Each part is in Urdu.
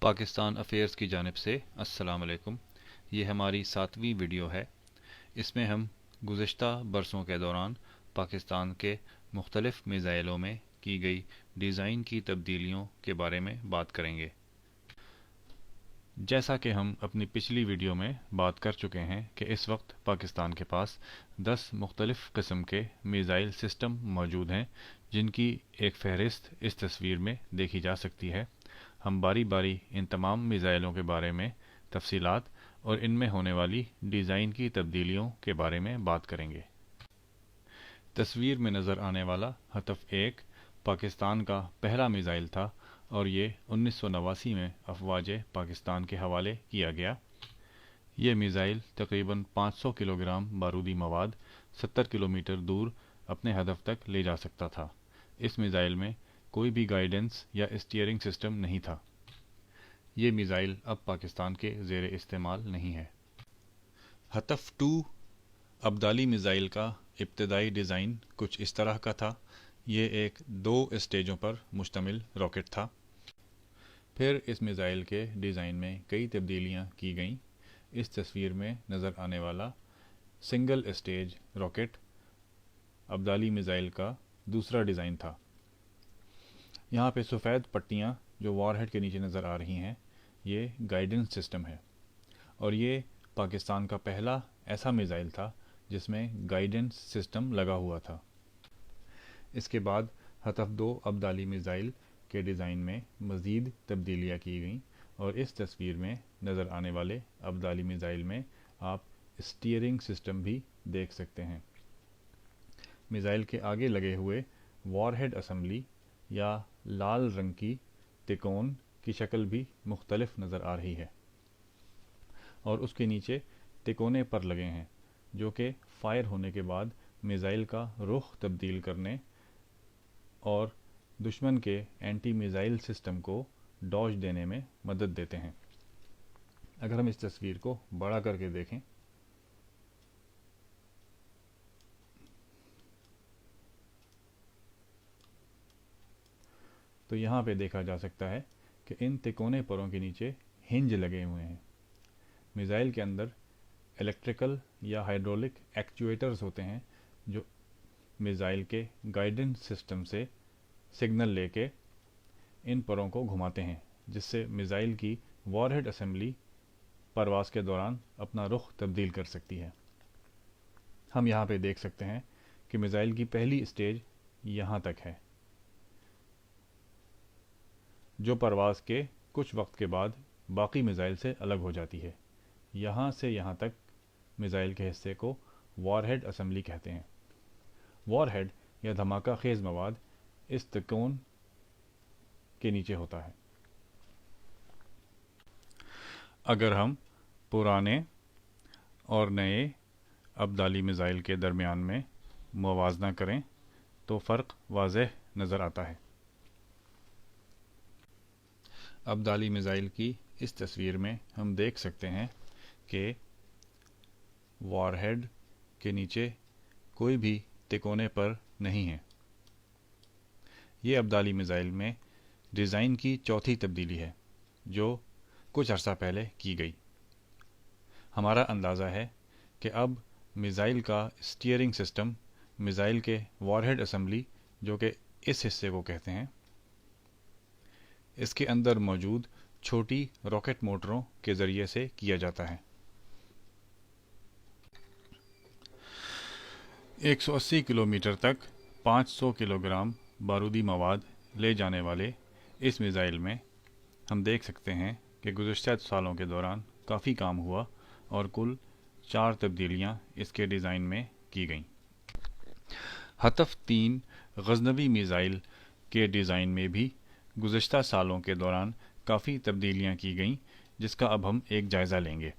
پاکستان افیئرز کی جانب سے السلام علیکم۔ یہ ہماری 7ویں ویڈیو ہے۔ اس میں ہم گزشتہ برسوں کے دوران پاکستان کے مختلف میزائلوں میں کی گئی ڈیزائن کی تبدیلیوں کے بارے میں بات کریں گے۔ جیسا کہ ہم اپنی پچھلی ویڈیو میں بات کر چکے ہیں کہ اس وقت پاکستان کے پاس 10 مختلف قسم کے میزائل سسٹم موجود ہیں، جن کی ایک فہرست اس تصویر میں دیکھی جا سکتی ہے۔ ہم باری باری ان تمام میزائلوں کے بارے میں تفصیلات اور ان میں ہونے والی ڈیزائن کی تبدیلیوں کے بارے میں بات کریں گے۔ تصویر میں نظر آنے والا ہدف 1 پاکستان کا پہلا میزائل تھا اور یہ 1989 میں افواج پاکستان کے حوالے کیا گیا۔ یہ میزائل تقریباً 500 کلوگرام بارودی مواد 70 کلومیٹر دور اپنے ہدف تک لے جا سکتا تھا۔ اس میزائل میں کوئی بھی گائیڈنس یا اسٹیئرنگ سسٹم نہیں تھا۔ یہ میزائل اب پاکستان کے زیر استعمال نہیں ہے۔ ہدف 2 ابدالی میزائل کا ابتدائی ڈیزائن کچھ اس طرح کا تھا۔ یہ ایک 2 اسٹیجوں پر مشتمل راکٹ تھا۔ پھر اس میزائل کے ڈیزائن میں کئی تبدیلیاں کی گئیں۔ اس تصویر میں نظر آنے والا single stage rocket Abdali missile کا دوسرا ڈیزائن تھا۔ یہاں پہ سفید پٹیاں جو وار ہیڈ کے نیچے نظر آ رہی ہیں، یہ گائیڈنس سسٹم ہے، اور یہ پاکستان کا پہلا ایسا میزائل تھا جس میں گائیڈنس سسٹم لگا ہوا تھا۔ اس کے بعد ہدف 2 ابدالی میزائل کے ڈیزائن میں مزید تبدیلیاں کی گئیں، اور اس تصویر میں نظر آنے والے ابدالی میزائل میں آپ اسٹیئرنگ سسٹم بھی دیکھ سکتے ہیں۔ میزائل کے آگے لگے ہوئے وار ہیڈ اسمبلی یا لال رنگ کی تکون کی شکل بھی مختلف نظر آ رہی ہے، اور اس کے نیچے تکونے پر لگے ہیں جو کہ فائر ہونے کے بعد میزائل کا رخ تبدیل کرنے اور دشمن کے اینٹی میزائل سسٹم کو ڈوج دینے میں مدد دیتے ہیں۔ اگر ہم اس تصویر کو بڑا کر کے دیکھیں تو یہاں پہ دیکھا جا سکتا ہے کہ ان تکونے پروں کے نیچے ہنج لگے ہوئے ہیں۔ میزائل کے اندر الیکٹریکل یا ہائیڈرولک ایکچویٹرز ہوتے ہیں جو میزائل کے گائیڈنس سسٹم سے سگنل لے کے ان پروں کو گھماتے ہیں، جس سے میزائل کی وار ہیڈ اسمبلی پرواز کے دوران اپنا رخ تبدیل کر سکتی ہے۔ ہم یہاں پہ دیکھ سکتے ہیں کہ میزائل کی پہلی اسٹیج یہاں تک ہے، جو پرواز کے کچھ وقت کے بعد باقی میزائل سے الگ ہو جاتی ہے۔ یہاں سے یہاں تک میزائل کے حصے کو وار ہیڈ اسمبلی کہتے ہیں۔ وار ہیڈ یا دھماکہ خیز مواد اس تکون کے نیچے ہوتا ہے۔ اگر ہم پرانے اور نئے ابدالی میزائل کے درمیان میں موازنہ کریں تو فرق واضح نظر آتا ہے۔ ابدالی میزائل کی اس تصویر میں ہم دیکھ سکتے ہیں کہ وار ہیڈ کے نیچے کوئی بھی تکونے پر نہیں ہے۔ یہ ابدالی میزائل میں ڈیزائن کی چوتھی تبدیلی ہے جو کچھ عرصہ پہلے کی گئی۔ ہمارا اندازہ ہے کہ اب میزائل کا اسٹیئرنگ سسٹم میزائل کے وار ہیڈ اسمبلی، جو کہ اس حصے کو کہتے ہیں، اس کے اندر موجود چھوٹی راکٹ موٹروں کے ذریعے سے کیا جاتا ہے۔ 180 کلومیٹر تک 500 کلوگرام بارودی مواد لے جانے والے اس میزائل میں ہم دیکھ سکتے ہیں کہ گزشتہ سالوں کے دوران کافی کام ہوا اور کل 4 تبدیلیاں اس کے ڈیزائن میں کی گئیں۔ ہدف 3 غزنوی میزائل کے ڈیزائن میں بھی گزشتہ سالوں کے دوران کافی تبدیلیاں کی گئیں، جس کا اب ہم ایک جائزہ لیں گے۔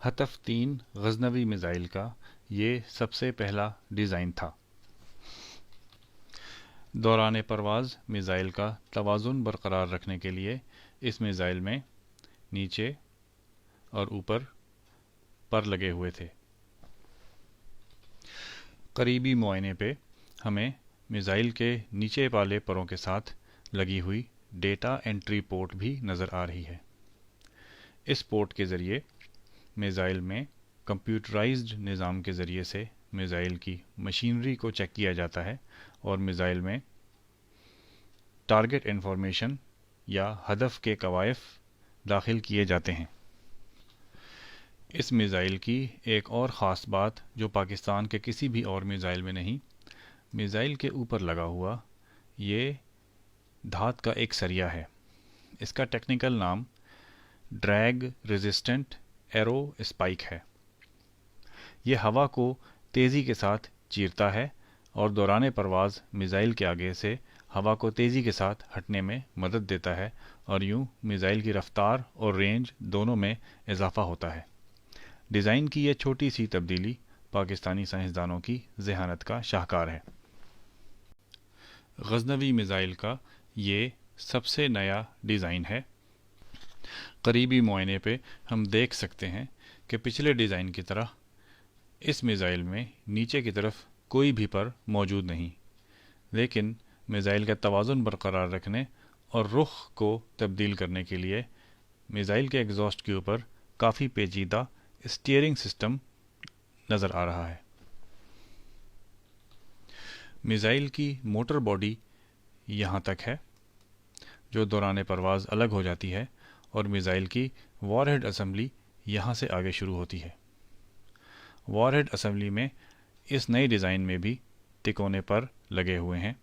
ہدف 3 غزنوی میزائل کا یہ سب سے پہلا ڈیزائن تھا۔ دوران پرواز میزائل کا توازن برقرار رکھنے کے لیے اس میزائل میں نیچے اور اوپر پر لگے ہوئے تھے۔ قریبی معائنے پہ ہمیں میزائل کے نیچے والے پروں کے ساتھ لگی ہوئی ڈیٹا انٹری پورٹ بھی نظر آ رہی ہے۔ اس پورٹ کے ذریعے میزائل میں کمپیوٹرائزڈ نظام کے ذریعے سے میزائل کی مشینری کو چیک کیا جاتا ہے اور میزائل میں ٹارگٹ انفارمیشن یا ہدف کے کوائف داخل کیے جاتے ہیں۔ اس میزائل کی ایک اور خاص بات جو پاکستان کے کسی بھی اور میزائل میں نہیں، میزائل کے اوپر لگا ہوا یہ دھات کا ایک سریا ہے۔ اس کا ٹیکنیکل نام ڈریگ ریزسٹنٹ ایرو اسپائک ہے۔ یہ ہوا کو تیزی کے ساتھ چیرتا ہے اور دوران پرواز میزائل کے آگے سے ہوا کو تیزی کے ساتھ ہٹنے میں مدد دیتا ہے اور یوں میزائل کی رفتار اور رینج دونوں میں اضافہ ہوتا ہے۔ ڈیزائن کی یہ چھوٹی سی تبدیلی پاکستانی سائنسدانوں کی ذہانت کا شاہکار ہے۔ غزنوی میزائل کا یہ سب سے نیا ڈیزائن ہے۔ قریبی معائنے پہ ہم دیکھ سکتے ہیں کہ پچھلے ڈیزائن کی طرح اس میزائل میں نیچے کی طرف کوئی بھی پر موجود نہیں، لیکن میزائل کا توازن برقرار رکھنے اور رخ کو تبدیل کرنے کے لیے میزائل کے ایگزاسٹ کے اوپر کافی پیچیدہ اسٹیئرنگ سسٹم نظر آ رہا ہے۔ میزائل کی موٹر باڈی یہاں تک ہے جو دوران پرواز الگ ہو جاتی ہے اور میزائل کی وار ہیڈ اسمبلی یہاں سے آگے شروع ہوتی ہے۔ وار ہیڈ اسمبلی میں اس نئے ڈیزائن میں بھی تکونے پر لگے ہوئے ہیں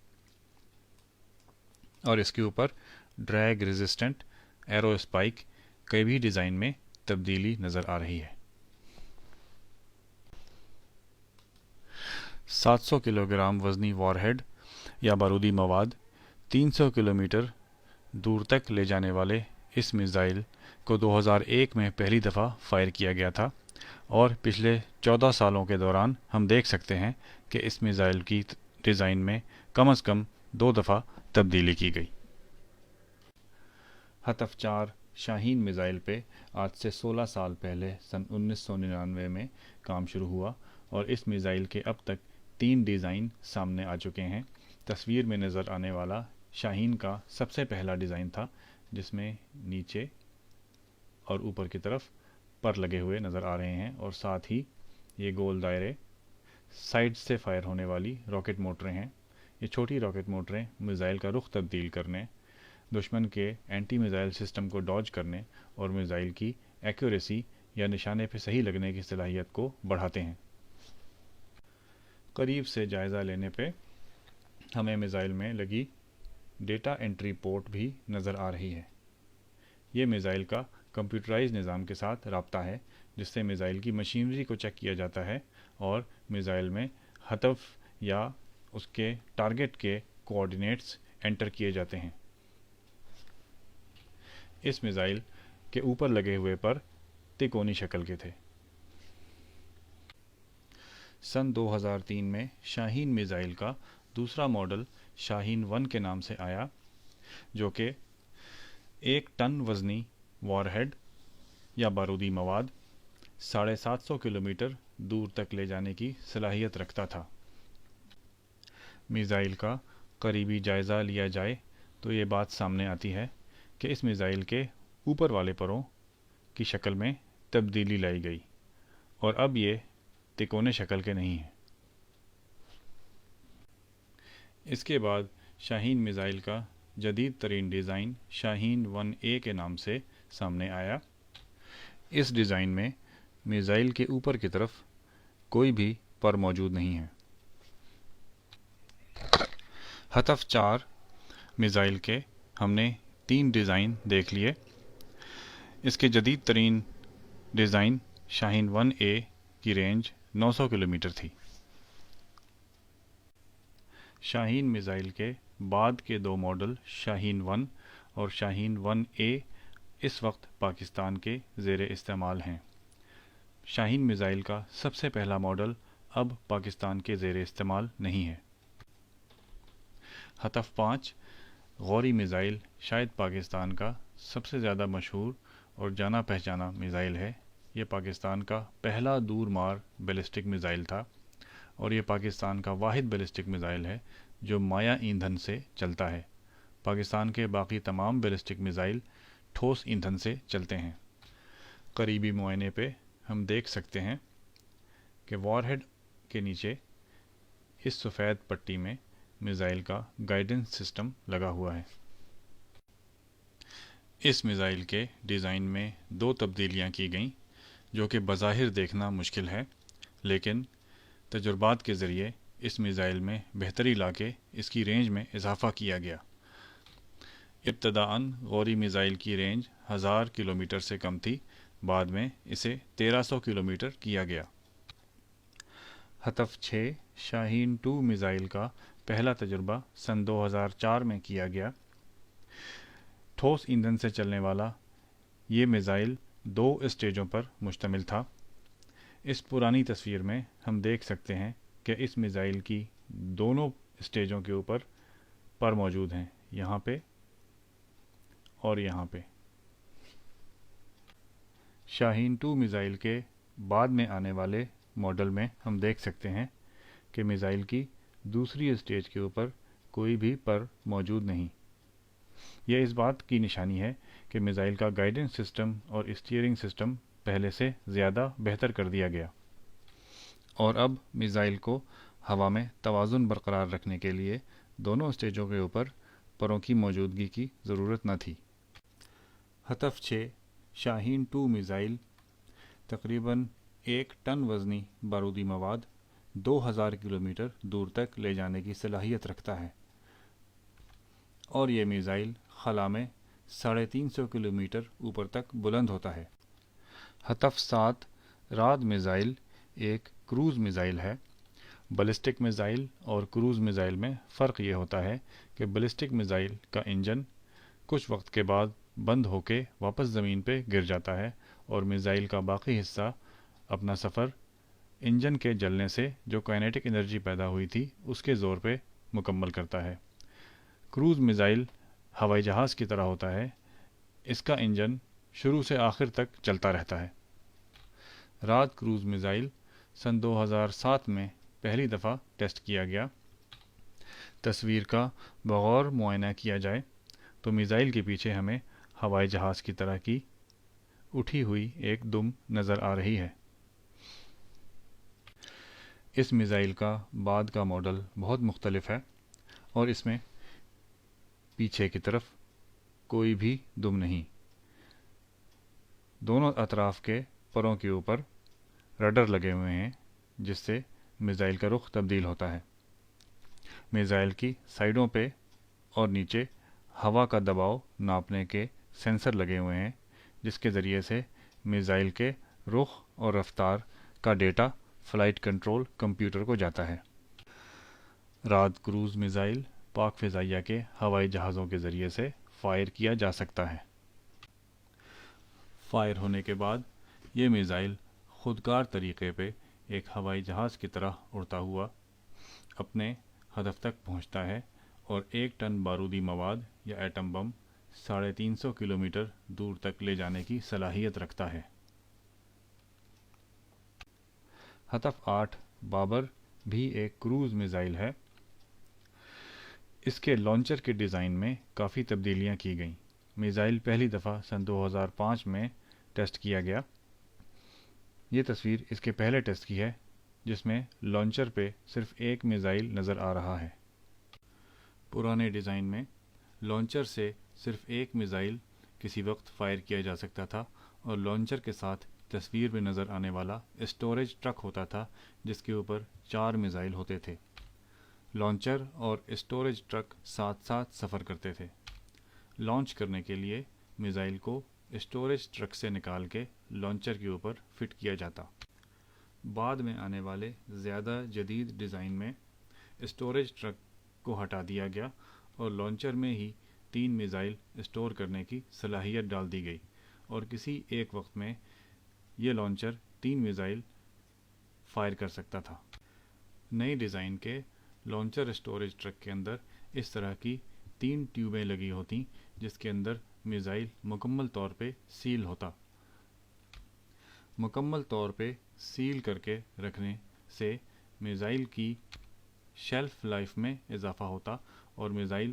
اور اس کے اوپر ڈریگ ریزسٹنٹ ایرو اسپائک کے بھی ڈیزائن میں تبدیلی نظر آ رہی ہے۔ 700 کلو گرام وزنی وار ہیڈ یا بارودی مواد 300 کلومیٹر دور تک لے جانے والے اس میزائل کو 2001 میں پہلی دفعہ فائر کیا گیا تھا اور پچھلے 14 سالوں کے دوران ہم دیکھ سکتے ہیں کہ اس میزائل کی ڈیزائن میں کم از کم 2 دفعہ تبدیلی کی گئی۔ ہدف 4 شاہین میزائل پہ آج سے 16 سال پہلے سن 1999 میں کام شروع ہوا اور اس میزائل کے اب تک 3 ڈیزائن سامنے آ چکے ہیں۔ تصویر میں نظر آنے والا شاہین کا سب سے پہلا ڈیزائن تھا جس میں نیچے اور اوپر کی طرف پر لگے ہوئے نظر آ رہے ہیں اور ساتھ ہی یہ گول دائرے سائڈ سے فائر ہونے والی راکٹ موٹریں ہیں۔ یہ چھوٹی راکٹ موٹریں میزائل کا رخ تبدیل کرنے، دشمن کے اینٹی میزائل سسٹم کو ڈاج کرنے اور میزائل کی ایکوریسی یا نشانے پہ صحیح لگنے کی صلاحیت کو بڑھاتے ہیں۔ قریب سے جائزہ لینے پہ ہمیں میزائل میں لگی ڈیٹا انٹری پورٹ بھی نظر آ رہی ہے۔ یہ میزائل کا کمپیوٹرائز نظام کے ساتھ رابطہ ہے جس سے میزائل کی مشینری کو چیک کیا جاتا ہے اور میزائل میں ہدف یا اس کے ٹارگٹ کے کوآرڈینیٹس انٹر کیے جاتے ہیں۔ اس میزائل کے اوپر لگے ہوئے پر تکونی شکل کے تھے۔ سن 2003 میں شاہین میزائل کا دوسرا ماڈل شاہین 1 کے نام سے آیا جو کہ 1 ٹن وزنی وار ہیڈ یا بارودی مواد 750 کلومیٹر دور تک لے جانے کی صلاحیت رکھتا تھا۔ میزائل کا قریبی جائزہ لیا جائے تو یہ بات سامنے آتی ہے کہ اس میزائل کے اوپر والے پروں کی شکل میں تبدیلی لائی گئی اور اب یہ تکونے شکل کے نہیں ہیں۔ اس کے بعد شاہین میزائل کا جدید ترین ڈیزائن شاہین 1A کے نام سے سامنے آیا۔ اس ڈیزائن میں میزائل کے اوپر کی طرف کوئی بھی پر موجود نہیں ہے۔ ہدف 4 میزائل کے ہم نے 3 ڈیزائن دیکھ لیے۔ اس کے جدید ترین ڈیزائن شاہین 1A کی رینج 900 کلومیٹر تھی۔ شاہین میزائل کے بعد کے 2 ماڈل شاہین 1 اور شاہین 1A اس وقت پاکستان کے زیر استعمال ہیں۔ شاہین میزائل کا سب سے پہلا ماڈل اب پاکستان کے زیر استعمال نہیں ہے۔ ہدف 5 غوری میزائل شاید پاکستان کا سب سے زیادہ مشہور اور جانا پہچانا میزائل ہے۔ یہ پاکستان کا پہلا دور مار بیلسٹک میزائل تھا اور یہ پاکستان کا واحد بیلسٹک میزائل ہے جو مائع ایندھن سے چلتا ہے پاکستان کے باقی تمام بیلسٹک میزائل ٹھوس ایندھن سے چلتے ہیں۔ قریبی معائنے پہ ہم دیکھ سکتے ہیں کہ وار ہیڈ کے نیچے اس سفید پٹی میں میزائل کا گائیڈنس سسٹم لگا ہوا ہے۔ اس میزائل کے ڈیزائن میں 2 تبدیلیاں کی گئیں جو کہ بظاہر دیکھنا مشکل ہے، لیکن تجربات کے ذریعے اس میزائل میں بہتری لا کے اس کی رینج میں اضافہ کیا گیا۔ ابتداً غوری میزائل کی رینج 1000 کلومیٹر سے کم تھی، بعد میں اسے 1300 کلومیٹر کیا گیا۔ ہدف 6 شاہین 2 میزائل کا پہلا تجربہ سن 2004 میں کیا گیا۔ ٹھوس ایندھن سے چلنے والا یہ میزائل 2 اسٹیجوں پر مشتمل تھا۔ اس پرانی تصویر میں ہم دیکھ سکتے ہیں کہ اس میزائل کی دونوں اسٹیجوں کے اوپر پر موجود ہیں، یہاں پہ اور یہاں پہ۔ شاہین 2 میزائل کے بعد میں آنے والے ماڈل میں ہم دیکھ سکتے ہیں کہ میزائل کی دوسری اسٹیج کے اوپر کوئی بھی پر موجود نہیں۔ یہ اس بات کی نشانی ہے کہ میزائل کا گائیڈنس سسٹم اور اسٹیئرنگ سسٹم پہلے سے زیادہ بہتر کر دیا گیا، اور اب میزائل کو ہوا میں توازن برقرار رکھنے کے لیے دونوں اسٹیجوں کے اوپر پروں کی موجودگی کی ضرورت نہ تھی۔ ہدف 6 شاہین 2 میزائل تقریباً 1 ٹن وزنی بارودی مواد 2000 کلومیٹر دور تک لے جانے کی صلاحیت رکھتا ہے، اور یہ میزائل خلا میں 350 کلومیٹر اوپر تک بلند ہوتا ہے۔ ہدف 7 راد میزائل ایک کروز میزائل ہے۔ بیلسٹک میزائل اور کروز میزائل میں فرق یہ ہوتا ہے کہ بیلسٹک میزائل کا انجن کچھ وقت کے بعد بند ہو کے واپس زمین پہ گر جاتا ہے، اور میزائل کا باقی حصہ اپنا سفر انجن کے جلنے سے جو کائنیٹک انرجی پیدا ہوئی تھی اس کے زور پہ مکمل کرتا ہے۔ کروز میزائل ہوائی جہاز کی طرح ہوتا ہے، اس کا انجن شروع سے آخر تک چلتا رہتا ہے۔ رات کروز میزائل سن 2007 میں پہلی دفعہ ٹیسٹ کیا گیا۔ تصویر کا بغور معائنہ کیا جائے تو میزائل کے پیچھے ہمیں ہوائی جہاز کی طرح کی اٹھی ہوئی ایک دم نظر آ رہی ہے۔ اس میزائل کا بعد کا ماڈل بہت مختلف ہے، اور اس میں پیچھے کی طرف کوئی بھی دم نہیں۔ دونوں اطراف کے پروں کے اوپر رڈر لگے ہوئے ہیں جس سے میزائل کا رخ تبدیل ہوتا ہے۔ میزائل کی سائڈوں پہ اور نیچے ہوا کا دباؤ ناپنے کے سینسر لگے ہوئے ہیں، جس کے ذریعے سے میزائل کے رخ اور رفتار کا ڈیٹا فلائٹ کنٹرول کمپیوٹر کو جاتا ہے۔ راد کروز میزائل پاک فضائیہ کے ہوائی جہازوں کے ذریعے سے فائر کیا جا سکتا ہے۔ فائر ہونے کے بعد یہ میزائل خودکار طریقے پہ ایک ہوائی جہاز کی طرح اڑتا ہوا اپنے ہدف تک پہنچتا ہے، اور 1 ٹن بارودی مواد یا ایٹم بم 350 کلومیٹر دور تک لے جانے کی صلاحیت رکھتا ہے۔ ہدف 8 بابر بھی ایک کروز میزائل ہے۔ اس کے لانچر کے ڈیزائن میں کافی تبدیلیاں کی گئیں۔ میزائل پہلی دفعہ سن 2005 میں ٹیسٹ کیا گیا۔ یہ تصویر اس کے پہلے ٹیسٹ کی ہے جس میں لانچر پہ صرف ایک میزائل نظر آ رہا ہے۔ پرانے ڈیزائن میں لانچر سے صرف ایک میزائل کسی وقت فائر کیا جا سکتا تھا، اور لانچر کے ساتھ تصویر میں نظر آنے والا اسٹوریج ٹرک ہوتا تھا جس کے اوپر 4 میزائل ہوتے تھے۔ لانچر اور اسٹوریج ٹرک ساتھ ساتھ سفر کرتے تھے۔ لانچ کرنے کے لیے میزائل کو اسٹوریج ٹرک سے نکال کے لانچر کے اوپر فٹ کیا جاتا۔ بعد میں آنے والے زیادہ جدید ڈیزائن میں اسٹوریج ٹرک کو ہٹا دیا گیا اور لانچر میں ہی 3 میزائل اسٹور کرنے کی صلاحیت ڈال دی گئی، اور کسی ایک وقت میں یہ لانچر 3 میزائل فائر کر سکتا تھا۔ نئے ڈیزائن کے لانچر اسٹوریج ٹرک کے اندر اس طرح کی 3 ٹیوبیں لگی ہوتی جس کے اندر میزائل مکمل طور پہ سیل ہوتا۔ مکمل طور پہ سیل کر کے رکھنے سے میزائل کی شیلف لائف میں اضافہ ہوتا، اور میزائل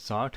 60